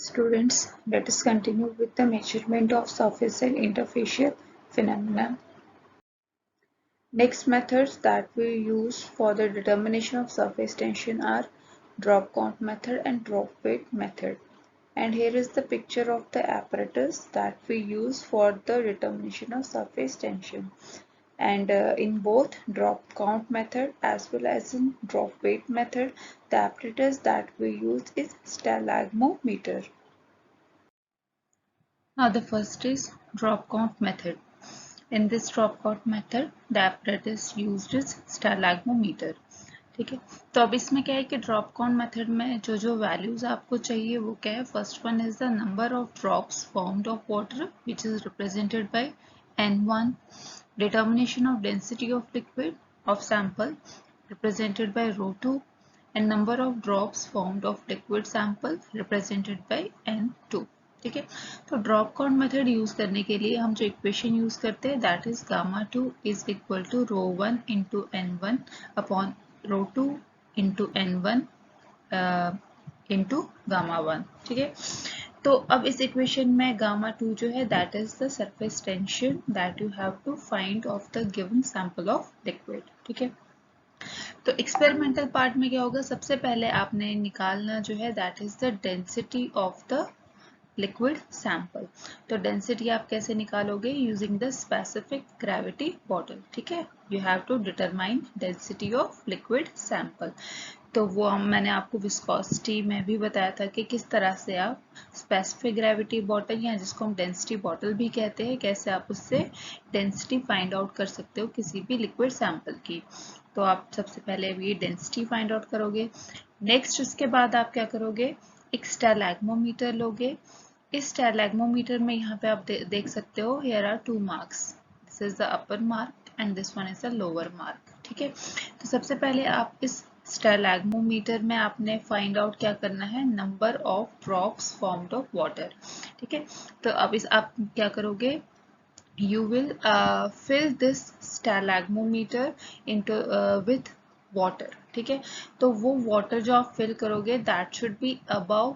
Students, let us continue with the measurement of surface and interfacial phenomena. Next methods that we use for the determination of surface tension are drop count method and drop weight method. And here is the picture of the apparatus that we use for the determination of surface tension. And in both drop count method as well as in drop weight method, the apparatus that we use is stalagmometer. Now the first is drop count method. In this drop count method, the apparatus used is stalagmometer. ठीक है, तो अब इसमें क्या है कि drop count method में जो जो वैल्यूज आपको चाहिए वो क्या है. First one is the number of drops formed of water which is represented by N1. Determination of density of liquid of sample represented by ρ2 and number of drops formed of liquid sample represented by N2. ठीक है, तो drop count method use करने के लिए हम जो equation use करते हैं that is γ2 is equal to ρ1 into N1 upon ρ2 into N1 into γ1. ठीक है, तो अब इस इक्वेशन में γ2 जो है that is the surface tension that you have to find of the given sample of liquid. ठीक है, तो एक्सपेरिमेंटल पार्ट में क्या होगा, सबसे पहले आपने निकालना जो है that is the density of the liquid sample. तो डेंसिटी आप कैसे निकालोगे, using the specific gravity bottle. ठीक है, you have to determine density of liquid sample. तो वो मैंने आपको विस्कोसिटी में भी बताया था कि किस तरह से आप स्पेसिफिक ग्रेविटी बॉटल या जिसको हम डेंसिटी बॉटल भी कहते हैं, कैसे आप उससे डेंसिटी फाइंड आउट कर सकते हो किसी भी लिक्विड सैंपल की. तो आप सबसे पहले ये डेंसिटी फाइंड आउट करोगे. नेक्स्ट उसके बाद आप क्या करोगे, एक स्टैलेग्मोमीटर लोगे. इस स्टैलेग्मोमीटर में यहाँ पे आप देख सकते हो here are two marks. This is the upper mark and this one is the lower mark. ठीक है, तो सबसे पहले आप इस स्टैलेग्मोमीटर में आपने फाइंड आउट क्या करना है, number of drops formed of water. ठीक है, तो अब इस आप क्या करोगे, you will fill this stalagmometer into with water. ठीक है, तो वो वाटर जो आप फिल करोगे that should be above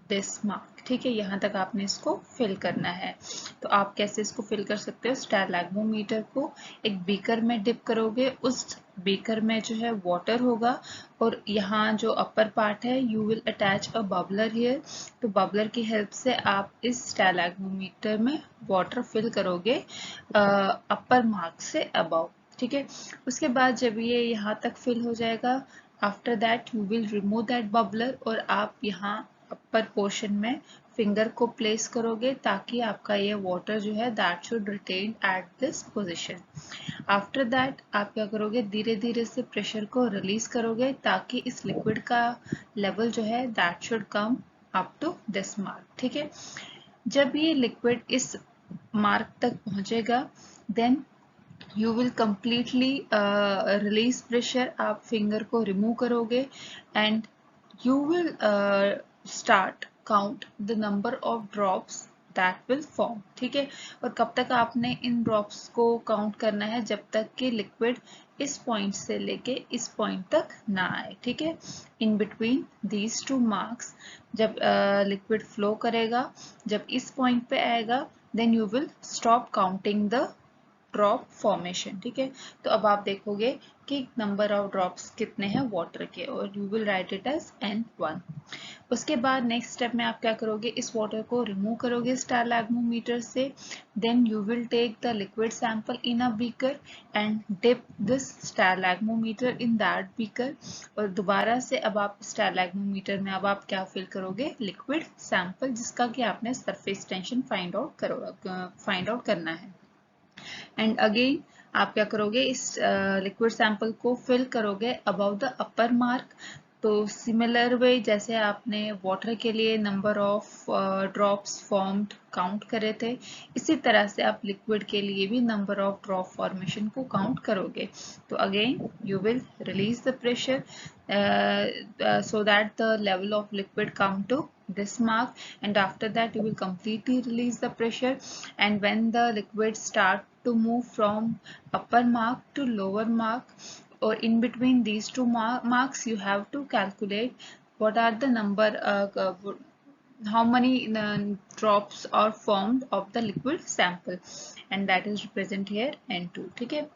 this mark. ठीक है, यहाँ तक आपने इसको फिल करना है. तो आप कैसे इसको फिल कर सकते हो, स्टैलेग्मोमीटर को एक बीकर में डिप करोगे, उस बीकर में जो है वाटर होगा और यहाँ जो अपर पार्ट है you will attach a bubbler here. तो बबलर की हेल्प से आप इस स्टैलेग्मोमीटर में वाटर फिल करोगे अपर मार्क से अबव. ठीक है, उसके बाद जब ये यहाँ तक फिल हो जाएगा, after that you will remove that bubbler और आप यहाँ अपर पोर्शन में फिंगर को प्लेस करोगे ताकि आपका ये वाटर जो है that should retain at this position. After that आप क्या करोगे, धीरे धीरे से प्रेशर को रिलीज करोगे ताकि इस लिक्विड का लेवल जो है that should come up to this mark. ठीक है, जब ये लिक्विड इस मार्क तक पहुंचेगा then you will completely release pressure. आप फिंगर को रिमूव करोगे and you will start count the number of drops that will form. ठीक है, और कब तक आपने इन ड्रॉप्स को काउंट करना है, जब तक कि लिक्विड इस पॉइंट से लेके इस पॉइंट तक ना आए. ठीक है, in between these two marks जब लिक्विड फ्लो करेगा, जब इस पॉइंट पे आएगा then you will stop counting the drop formation. ठीक है, तो अब आप देखोगे कि नंबर ऑफ ड्रॉप्स कितने हैं वाटर के और you will write it as N1. उसके बाद नेक्स्ट स्टेप में आप क्या करोगे, इस वाटर को रिमूव करोगे स्टैलेग्मोमीटर से. Then you will take the liquid sample in a beaker and dip this stalagmometer in that beaker. और दोबारा से अब आप स्टैलेग्मोमीटर में अब आप क्या फिल करोगे, लिक्विड सैंपल जिसका कि आपने सरफेस टेंशन फाइंड आउट करना है. एंड अगेन आप क्या करोगे, इस लिक्विड सैंपल को फिल करोगे अबव द अपर मार्क. तो सिमिलर वे जैसे आपने वाटर के लिए number of drops formed count करे थे, इसी तरह से आप लिक्विड के लिए भी नंबर ऑफ ड्रॉप फॉर्मेशन को काउंट करोगे. तो again you will release the pressure so that the level of liquid come to this mark and after that you will completely release the pressure. And when the liquid start to move from upper mark to lower mark or in between these two marks, you have to calculate what are the number how many drops are formed of the liquid sample, and that is represent here N2. ठीक है,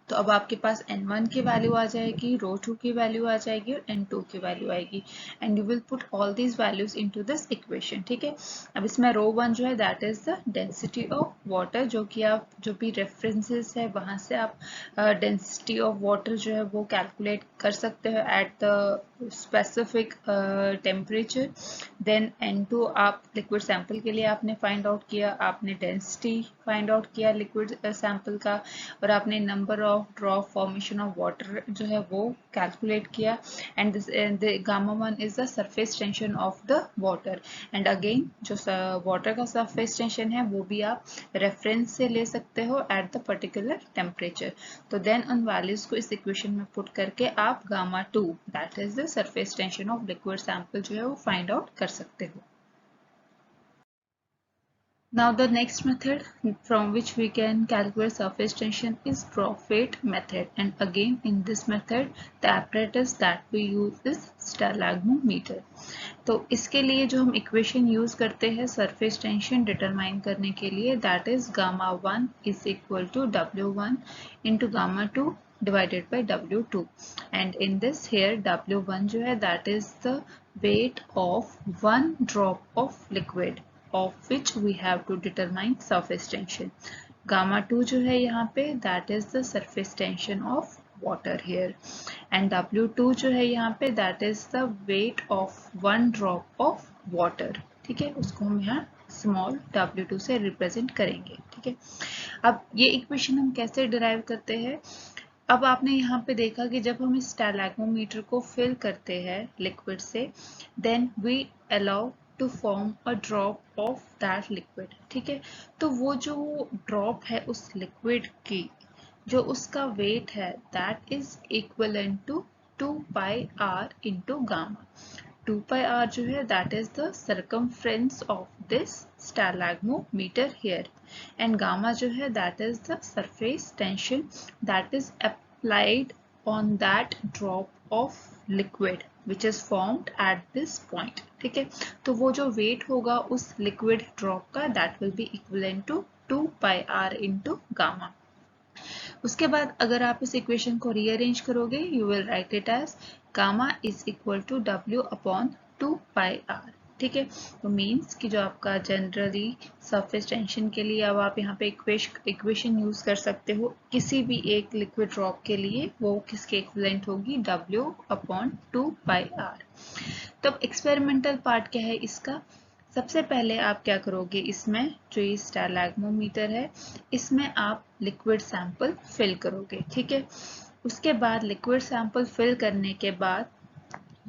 तो अब आपके पास N1 की value आ जाएगी, रो 2 की value आ जाएगी और N2 की वैल्यू आएगी, and you will put all these values into this equation. ठीक है, अब इसमें रो 1 जो है that is the density of water, जो कि आप जो भी रेफरेंसेस है वहां से आप डेंसिटी ऑफ वाटर जो है वो कैलकुलेट कर सकते हो at the specific temperature. Then N2 आप लिक्विड सैंपल के लिए आपने फाइंड आउट किया, आपने डेंसिटी फाइंड आउट किया लिक्विड सैंपल का, और आपने number of drop formation of water जो है वो कैलकुलेट किया, and this gamma 1 is the surface tension of the water. And again जो वाटर का सरफेस टेंशन है वो भी आप रेफरेंस से ले सकते हो एट द पर्टिकुलर टेम्परेचर। तो देन उन वैल्यूज को इस इक्वेशन में पुट करके आप gamma 2 that is the surface tension of liquid sample जो है वो फाइंड आउट कर सकते हो। Now the next method from which we can calculate surface tension is drop weight method, and again in this method the apparatus that we use is stalagmometer. तो इसके लिए जो हम इक्वेशन यूज करते हैं सरफेस टेंशन डिटरमाइन करने के लिए that is gamma 1 is equal to W1 into gamma 2 divided by W2, and in this here W1 जो है that is the weight of one drop of liquid of which we have to determine surface tension. Gamma 2 जो है यहाँ पे that is the surface tension of water here, and W2 जो है यहाँ पे that is the weight of one drop of water. ठीक है, उसको हम यहाँ स्मॉल W2 से रिप्रेजेंट करेंगे। ठीक है, अब ये इक्वेशन हम कैसे डिराइव करते हैं, अब आपने यहाँ पे देखा कि जब हम इस स्टैलेग्मोमीटर को फिल करते हैं लिक्विड से, then we allow to form a drop of that liquid. ठीक है, तो वो जो ड्रॉप है उस लिक्विड की जो उसका वेट है that is equivalent to 2 pi r into gamma. 2 pi r जो है that is the circumference of this stalagmometer here, and gamma जो है that is the surface tension that is applied on that drop of liquid which is formed at this point. ठीक है, तो वो जो weight होगा उस liquid drop का that will be equivalent to 2 pi r into gamma. उसके बाद अगर आप इस इक्वेशन को रीअरेंज करोगे you will write it as gamma is equal to W upon 2 pi r. ठीक है, तो मीन्स कि जो आपका जनरली सरफेस टेंशन के लिए अब आप यहाँ पे इक्वेशन यूज कर सकते हो किसी भी एक लिक्विड ड्रॉप के लिए, वो किसके इक्विवेलेंट होगी W अपॉन 2 पाई आर। तो अब एक्सपेरिमेंटल पार्ट क्या है इसका, सबसे पहले आप क्या करोगे, इसमें जो ये स्टैलेग्मोमीटर है इसमें आप लिक्विड सैंपल फिल करोगे। ठीक है, उसके बाद लिक्विड सैंपल फिल करने के बाद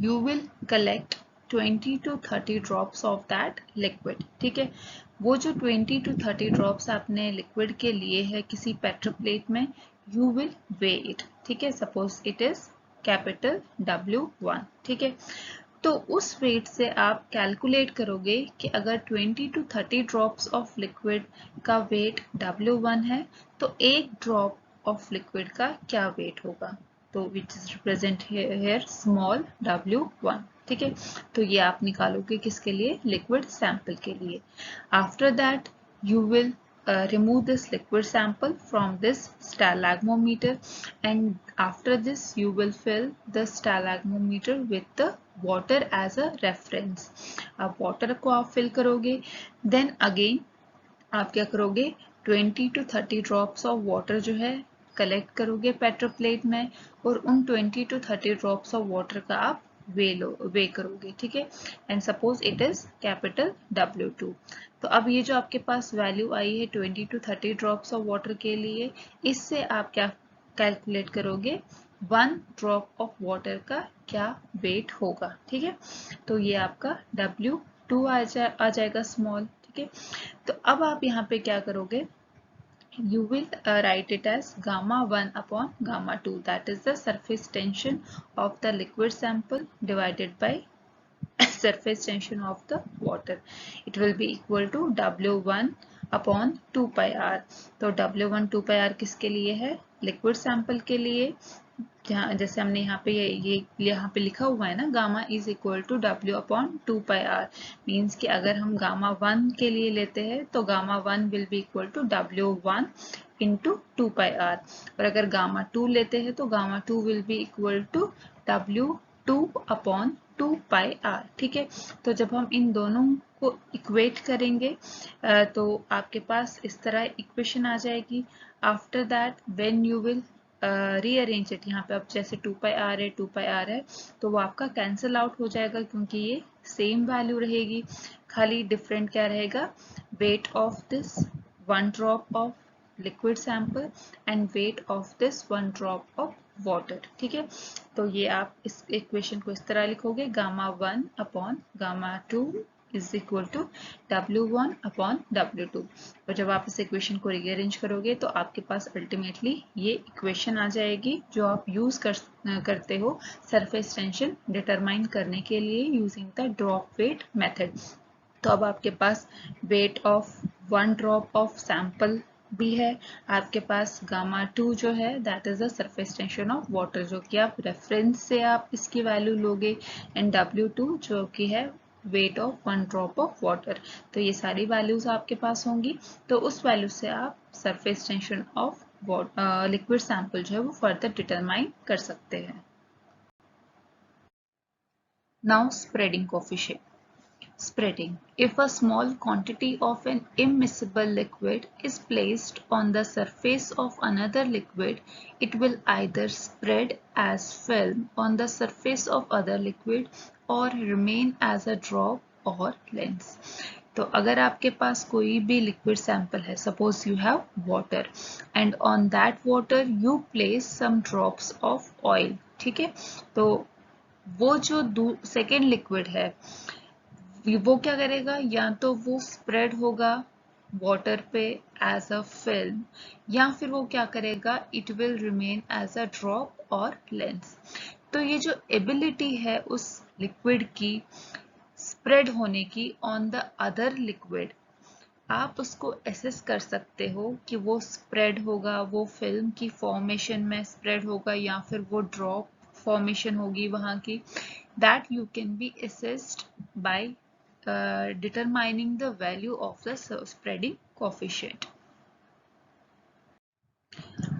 you will collect 20 to 30 drops of that liquid. ठीक है, वो जो 20 to 30 ड्रॉप्स आपने लिक्विड के लिए है किसी पेट्रोप्लेट में, यू विल वे इट। ठीक है, suppose it is capital W1। ठीक है, तो उस वेट से आप कैलकुलेट करोगे कि अगर 20 to 30 ड्रॉप्स ऑफ लिक्विड का वेट W1 है तो एक ड्रॉप ऑफ लिक्विड का क्या वेट होगा, तो which is represent here small W1। ठीक है, तो ये आप निकालोगे किसके लिए, लिक्विड सैंपल के लिए। After that you will remove this liquid sample from this stalagmometer, and after this you will fill the stalagmometer with the water as a reference। अब water को आप fill करोगे, then again आप क्या करोगे 20 to 30 drops of water जो है collect करोगे पेट्रोप्लेट में, और उन 20 to 30 drops of water का आप वे करोगे। ठीक है, and suppose it is capital W2। तो अब ये जो आपके पास वैल्यू आई है 20 to 30 ड्रॉप्स ऑफ वाटर के लिए, इससे आप क्या कैलकुलेट करोगे, 1 ड्रॉप ऑफ वाटर का क्या वेट होगा। ठीक है, तो ये आपका W2 आ जाएगा स्मॉल। ठीक है, तो अब आप यहाँ पे क्या करोगे, you will write it as gamma 1 upon gamma 2, that is the surface tension of the liquid sample divided by surface tension of the water. It will be equal to W1 upon 2 pi r। तो W1 2 pi r किसके लिए है, liquid sample के लिए, जैसे हमने यहाँ पे ये यहाँ पे लिखा हुआ है ना, gamma is equal to W/2πr, means कि अगर हम गामा 1 के लिए लेते हैं तो gamma 1 will be equal to W1 into 2πr, और अगर गामा 2 लेते हैं तो gamma 2 will be equal to W2/2πr। ठीक है, तो जब हम इन दोनों को इक्वेट करेंगे तो आपके पास इस तरह इक्वेशन आ जाएगी। After that when you will rearrange it, यहाँ पे अब जैसे 2πr है 2πr है तो वो आपका कैंसिल आउट हो जाएगा, क्योंकि ये सेम वैल्यू रहेगी, खाली डिफरेंट क्या रहेगा, weight of this 1 drop of liquid sample and weight of this 1 drop of water. ठीक है, तो ये आप इस इक्वेशन को इस तरह लिखोगे, gamma 1 upon gamma 2 is equal to W1 upon W2, और जब आप इस इक्वेशन को रीअरेंज करोगे तो आपके पास अल्टीमेटली ये इक्वेशन आ जाएगी जो आप यूज करते हो सरफेस टेंशन डिटरमाइन करने के लिए using the drop weight method. तो अब आपके पास weight of 1 drop of sample भी है, आपके पास गामा 2 जो है that is the surface tension of water, जो कि आप रेफरेंस से आप इसकी वैल्यू लोगे, एंड W2 जो कि है wait of 1 drop of water. तो ये सारी वैल्यूज आपके पास होंगी, तो उस वैल्यू से आप surface tension of liquid sample जो है वो फर्दर डिटरमाइन कर सकते हैं। Now spreading coefficient. Spreading. If a small quantity of an immiscible liquid is placed on the surface of another liquid, it will either spread as film on the surface of other liquid or remain as a drop or lens. तो अगर आपके पास कोई भी liquid sample है, suppose you have water and on that water you place some drops of oil. ठीक है, तो वो जो सेकेंड लिक्विड है वो क्या करेगा, या तो वो स्प्रेड होगा वाटर पे एज अ फिल्म, या फिर वो क्या करेगा, it will remain as a drop और लेंस। तो ये जो एबिलिटी है उस लिक्विड की स्प्रेड होने की ऑन द अदर लिक्विड, आप उसको एसेस कर सकते हो कि वो स्प्रेड होगा, वो फिल्म की फॉर्मेशन में स्प्रेड होगा, या फिर वो ड्रॉप फॉर्मेशन होगी वहां की। That you can be assessed by determining the value of the spreading coefficient.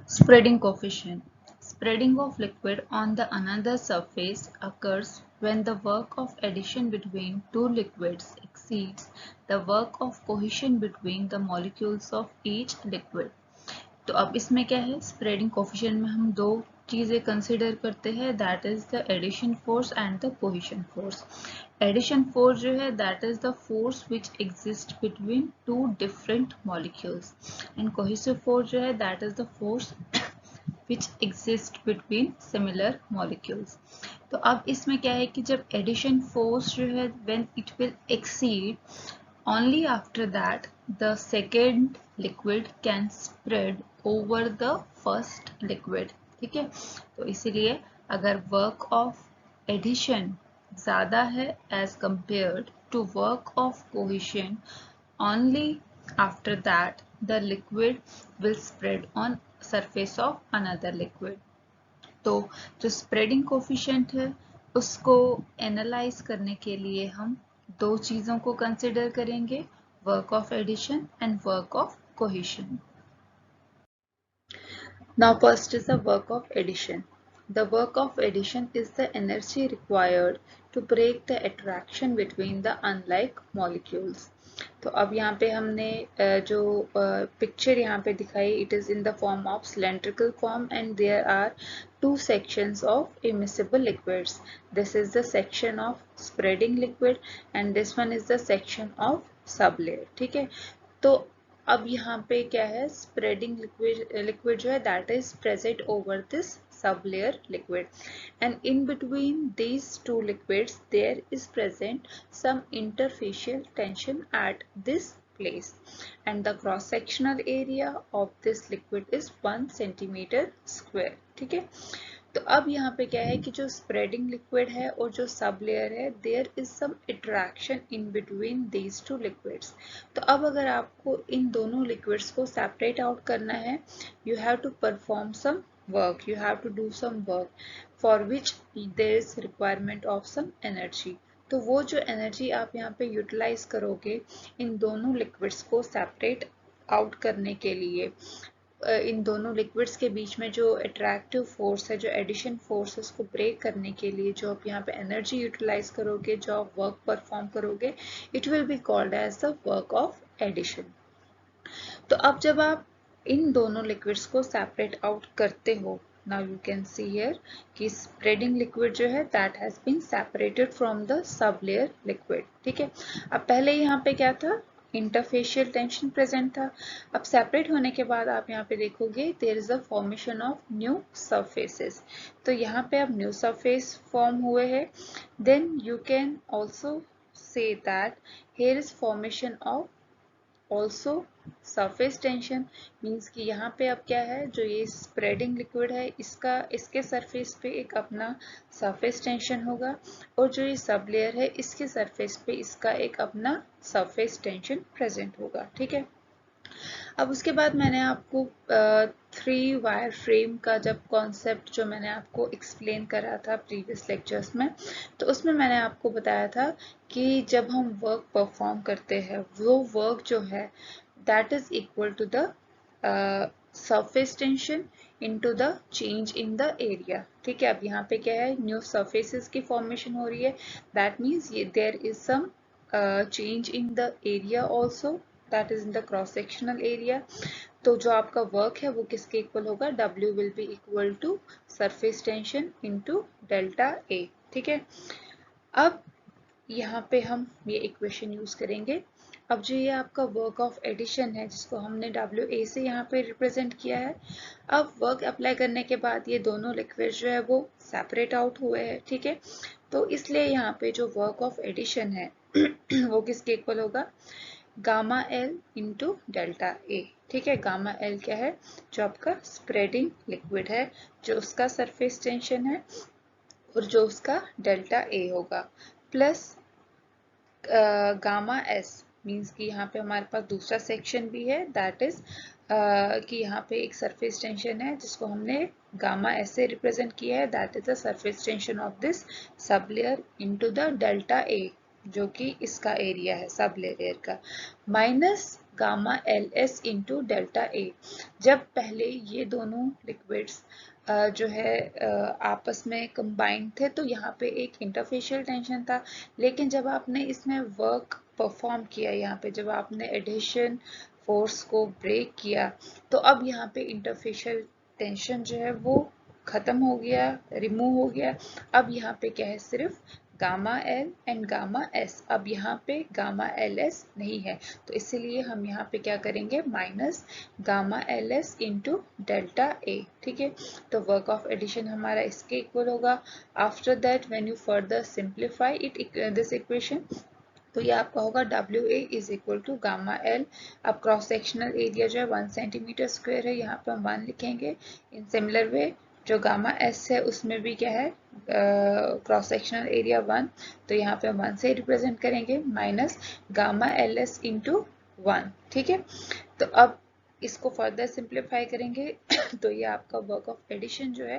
Spreading coefficient. Spreading of liquid on the another surface occurs when the work of addition between two liquids exceeds the work of cohesion between the molecules of each liquid. तो अब इसमें क्या है, spreading coefficient में हम दो चीजें consider करते हैं, that is the adhesion force and the cohesion force. Adhesion force जो है that is the force which exist between two different molecules, and cohesive force जो है that is the force which exist between similar molecules. तो अब इसमें क्या है कि जब एडिशन फोर्स जो है when it will exceed, only after that the second liquid can spread over the first liquid। ठीक है, तो इसीलिए अगर वर्क ऑफ एडिशन ज्यादा है as compared to work of cohesion, only after that the liquid will spread on surface of another liquid। तो जो spreading coefficient है उसको एनालाइज करने के लिए हम दो चीजों को कंसिडर करेंगे, work of adhesion and work of cohesion. Now first is the work of addition. The work of addition is the energy required to break the attraction between the unlike molecules. तो अब यहाँ पे हमने जो picture यहाँ पे दिखाई, it is in the form of cylindrical form and there are two sections of immiscible liquids. This is the section of spreading liquid and this one is the section of sublayer। ठीक है, तो अब यहाँ पे क्या है, spreading liquid जो है that is present over this sublayer liquid, and in between these two liquids there is present some interfacial tension at this place, and the cross sectional area of this liquid is 1 centimeter square। ठीक है, तो अब यहाँ पे क्या है कि जो स्प्रेडिंग लिक्विड है और जो सब लेयर है there is some interaction in between these two liquids. तो अब अगर आपको इन दोनों लिक्विड्स को सेपरेट आउट करना है, you have to perform some work, you have to do some work for which there is requirement of some energy. तो वो जो एनर्जी आप यहाँ पे यूटिलाइज करोगे इन दोनों लिक्विड्स को सेपरेट आउट करने के लिए, इन दोनों लिक्विड्स के बीच में जो अट्रैक्टिव फोर्स है, जो एडिशन फोर्स है, उसको ब्रेक करने के लिए जो आप यहाँ पे एनर्जी यूटिलाइज करोगे, जो आप वर्क परफॉर्म करोगे, it will be called as the work of adhesion. तो अब जब आप इन दोनों लिक्विड्स को सेपरेट आउट करते हो, now you can see here कि स्प्रेडिंग लिक्विड जो है that has been separated from the sub layer liquid. ठीक है, अब पहले यहाँ पे क्या था, इंटरफेशियल टेंशन प्रेजेंट था। अब सेपरेट होने के बाद आप यहाँ पे देखोगे there is a formation of new surfaces. तो यहाँ पे अब न्यू सरफेस फॉर्म हुए हैं। Then you can also say that here is formation of also surface tension, means कि यहाँ पे अब क्या है, जो ये स्प्रेडिंग लिक्विड है इसके सरफेस पे एक अपना सरफेस टेंशन होगा, और जो ये सब लेयर है इसके सरफेस पे इसका एक अपना सरफेस टेंशन प्रेजेंट होगा। ठीक है, अब उसके बाद मैंने आपको 3 वायर फ्रेम का जब कॉन्सेप्ट जो मैंने आपको एक्सप्लेन करा था प्रीवियस लेक्चर्स में, तो उसमें मैंने आपको बताया था कि जब हम वर्क परफॉर्म करते हैं वो वर्क जो है that is equal to the surface tension into the change in the area. ठीक है, अब यहाँ पे क्या है, न्यू सरफेसेस की फॉर्मेशन हो रही है, that means there is some change in the area also, that is in the cross sectional area. तो जो आपका वर्क है वो किसके इक्वल होगा, W will be equal to surface tension into delta A। ठीक है, अब यहाँ पे हम ये इक्वेशन यूज करेंगे। अब जो ये आपका वर्क ऑफ एडिशन है जिसको हमने WA से यहाँ पे रिप्रेजेंट किया है, अब वर्क अप्लाई करने के बाद ये दोनों लिक्विड जो है वो सेपरेट आउट हुए हैं। ठीक है, तो इसलिए यहाँ पे जो वर्क ऑफ एडिशन है वो किसके इक्वल होगा, gamma L into delta A. ठीक है, गामा एल क्या है, जो आपका स्प्रेडिंग लिक्विड है, जो उसका सरफेस टेंशन है और जो उसका डेल्टा ए होगा, प्लस गामा एस मीन्स कि यहाँ पे हमारे पास दूसरा सेक्शन भी है, दैट इज कि यहाँ पे एक सरफेस टेंशन है जिसको हमने गामा एस से रिप्रेजेंट किया है, that is the surface tension of this sublayer into the delta A, जो कि इसका एरिया है सब लेयर का, minus gamma L S into delta A. जब पहले ये दोनों लिक्विड्स जो है आपस में कंबाइंड थे तो यहाँ पे एक इंटरफेशियल टेंशन था, लेकिन जब आपने इसमें वर्क परफॉर्म किया, यहाँ पे जब आपने एडिशन फोर्स को ब्रेक किया, तो अब यहाँ पे इंटरफेशियल टेंशन जो है वो खत्म हो गया, रिमूव हो गया। अब यहाँ पे क्या है, सिर्फ gamma L and gamma S. अब यहाँ पे गामा एल एस नहीं है, तो इसीलिए हम यहाँ पे क्या करेंगे, minus gamma L S into delta A. ठीक है, तो वर्क ऑफ एडिशन हमारा इसके इक्वल होगा। After that when you further simplify it this equation, तो ये आपका होगा WA is equal to gamma L. अब क्रॉस सेक्शनल एरिया जो है 1 सेंटीमीटर स्क्वायर है, यहाँ पे हम 1 लिखेंगे। इन सिमिलर वे जो गामा एस है उसमें भी क्या है, क्रॉस सेक्शनल एरिया 1, तो यहाँ पे हम 1 से रिप्रेजेंट करेंगे, minus gamma L S into 1। ठीक है, तो अब इसको फर्दर सिंप्लीफाई करेंगे तो ये आपका वर्क ऑफ एडिशन जो है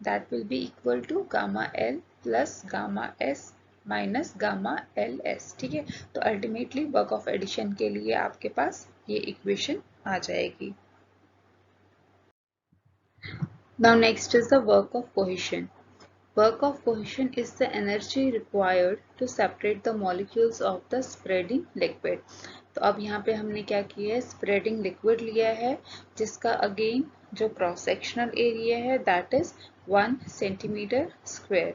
that will be equal to gamma L plus gamma S minus gamma L S. ठीक है, तो अल्टीमेटली वर्क ऑफ एडिशन के लिए आपके पास ये इक्वेशन आ जाएगी। Now next is the work of cohesion. Work of cohesion is the energy required to separate the molecules of the spreading liquid. तो अब यहाँ पे हमने क्या किया है, स्प्रेडिंग लिक्विड लिया है जिसका अगेन जो क्रॉस सेक्शनल एरिया है that is 1 centimetre square,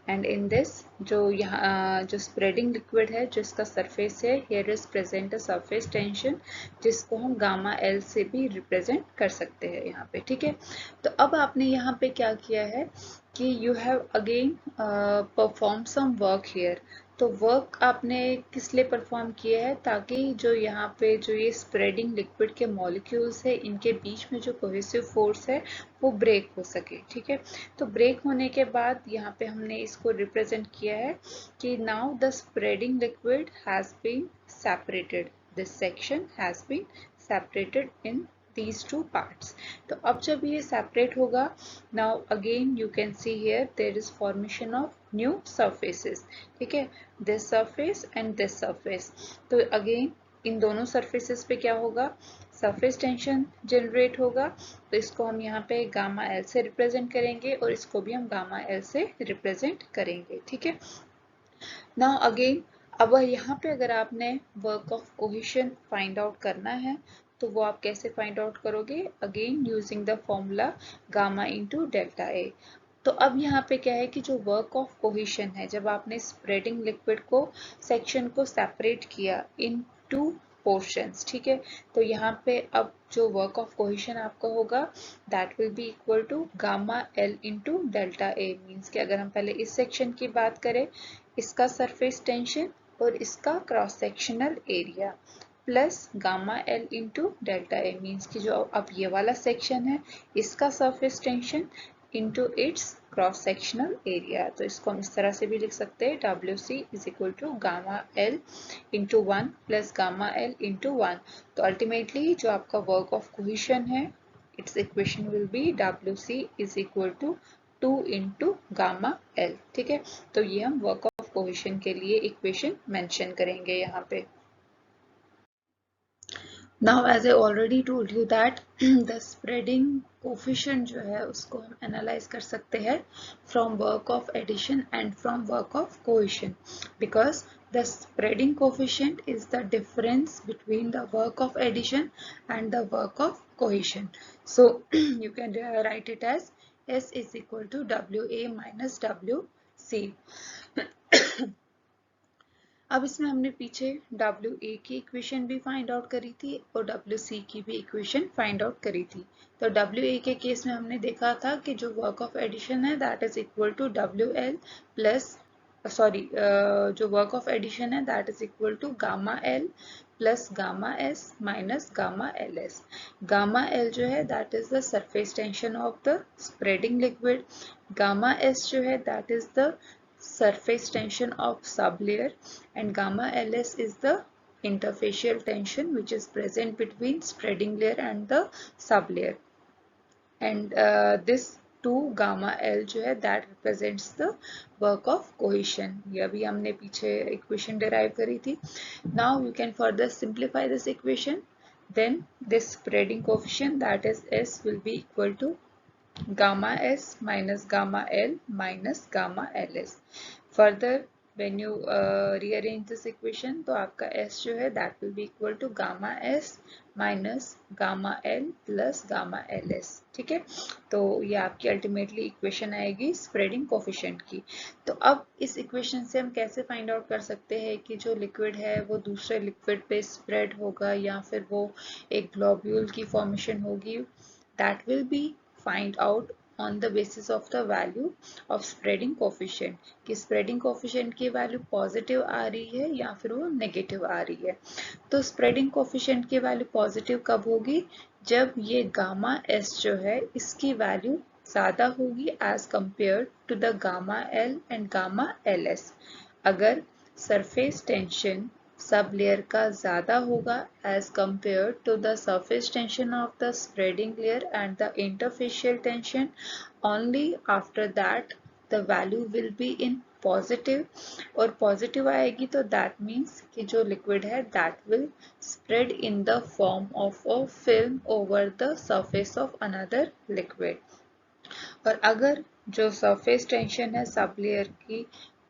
and in this जो यहाँ जो स्प्रेडिंग लिक्विड है जिसका सरफेस है, here is present a surface tension जिसको हम गामा एल से भी रिप्रेजेंट कर सकते हैं यहाँ पे। ठीक है, तो अब आपने यहाँ पे क्या किया है कि you have again perform some work here. तो वर्क आपने किस लिए परफॉर्म किया है, ताकि जो यहाँ पे जो ये स्प्रेडिंग लिक्विड के मॉलिक्यूल्स है इनके बीच में जो कोहेसिव फोर्स है वो ब्रेक हो सके। ठीक है, तो ब्रेक होने के बाद यहाँ पे हमने इसको रिप्रेजेंट किया है कि now the spreading liquid has been separated, this section has been separated in these two parts. तो अब जब ये separate होगा, now again you can see here there is formation of new surfaces. ठीक है, this surface and this surface. तो again इन दोनों surfaces पे क्या होगा, surface tension generate होगा. तो इसको हम यहाँ पे गामा L से represent करेंगे और इसको भी हम गामा L से represent करेंगे. ठीक है, now again अब यहाँ पे अगर आपने work of cohesion find out करना है तो वो आप कैसे फाइंड आउट करोगे, again using the formula gamma into delta A. तो अब यहाँ पे क्या है कि जो वर्क ऑफ कोहेशन है, जब आपने स्प्रेडिंग लिक्विड को सेक्शन को सेपरेट किया इन टू पोर्शंस, ठीक है, तो यहाँ पे अब जो वर्क ऑफ कोहेशन आपका होगा that will be equal to gamma L into delta A. Means कि अगर हम पहले इस सेक्शन की बात करें, इसका सरफेस टेंशन और इसका cross sectional area plus gamma L into delta A. Means कि जो अब ये वाला सेक्शन है इसका surface tension into its cross sectional area. तो इसको हम इस तरह से भी लिख सकते हैं, WC is equal to gamma L into 1 plus gamma L into 1. तो अल्टीमेटली जो आपका वर्क ऑफ कोहेशन है, it's equation will be WC is equal to 2 into gamma L. ठीक है, तो ये हम वर्क ऑफ कोहेशन के लिए इक्वेशन मेंशन करेंगे यहाँ पे. Now as I already told you that the spreading coefficient जो है उसको हम analyze कर सकते हैं from work of addition and from work of cohesion, because the spreading coefficient is the difference between the work of addition and the work of cohesion. So you can write it as S is equal to WA minus WC. अब इसमें हमने पीछे WA की equation भी find out करी थी और WC की भी इक्वेशन फाइंड आउट करी थी. तो WA के केस में हमने देखा था कि जो वर्क ऑफ एडिशन है that is equal to WL plus जो वर्क ऑफ एडिशन है that is equal to gamma L plus gamma S minus gamma LS. Gamma L जो है that is the surface tension of the spreading liquid. Gamma S जो है that is the surface tension of sublayer, and gamma LS is the interfacial tension which is present between spreading layer and the sublayer, and this 2 gamma L जो है that represents the work of cohesion. ये अभी हमने पीछे equation derive करी थी. Now you can further simplify this equation. Then this spreading coefficient that is S will be equal to gamma S minus gamma L minus gamma LS. Further when you rearrange this equation तो आपका S जो है that will be equal to gamma S minus gamma L plus gamma LS. ठीक है, तो ये आपकी ultimately equation आएगी स्प्रेडिंग कोफिशिएंट की. तो अब इस इक्वेशन से हम कैसे फाइंड आउट कर सकते हैं कि जो लिक्विड है वो दूसरे लिक्विड पे स्प्रेड होगा या फिर वो एक ग्लोब्यूल की फॉर्मेशन होगी. That will B find out on the basis of the value of spreading coefficient, कि spreading coefficient की वैल्यू पॉजिटिव आ रही है या फिर वो नेगेटिव आ रही है. तो spreading coefficient की वैल्यू पॉजिटिव कब होगी, जब ये गामा S जो है इसकी वैल्यू ज़्यादा होगी as compare to the gamma L and gamma LS. अगर सरफेस टेंशन सब लेयर का ज़्यादा होगा as compared to the surface tension of the spreading layer and the interfacial tension, only after that the value will be in positive. और positive आएगी तो that means कि जो liquid है that will spread in the form of a film over the surface of another liquid. और अगर जो surface tension है सब लेयर की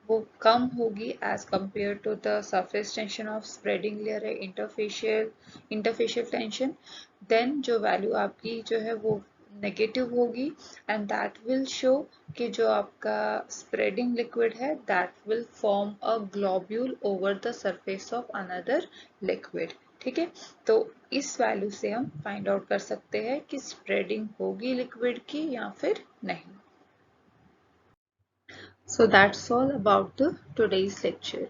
वो कम होगी as compare to the surface tension of spreading layer है इंटरफेशियल टेंशन, देन जो वैल्यू आपकी जो है वो नेगेटिव होगी एंड दैट विल शो कि जो आपका स्प्रेडिंग लिक्विड है that will form a globule over the surface of another liquid. ठीक है, तो इस वैल्यू से हम फाइंड आउट कर सकते हैं कि स्प्रेडिंग होगी लिक्विड की या फिर नहीं. So that's all about the today's lecture.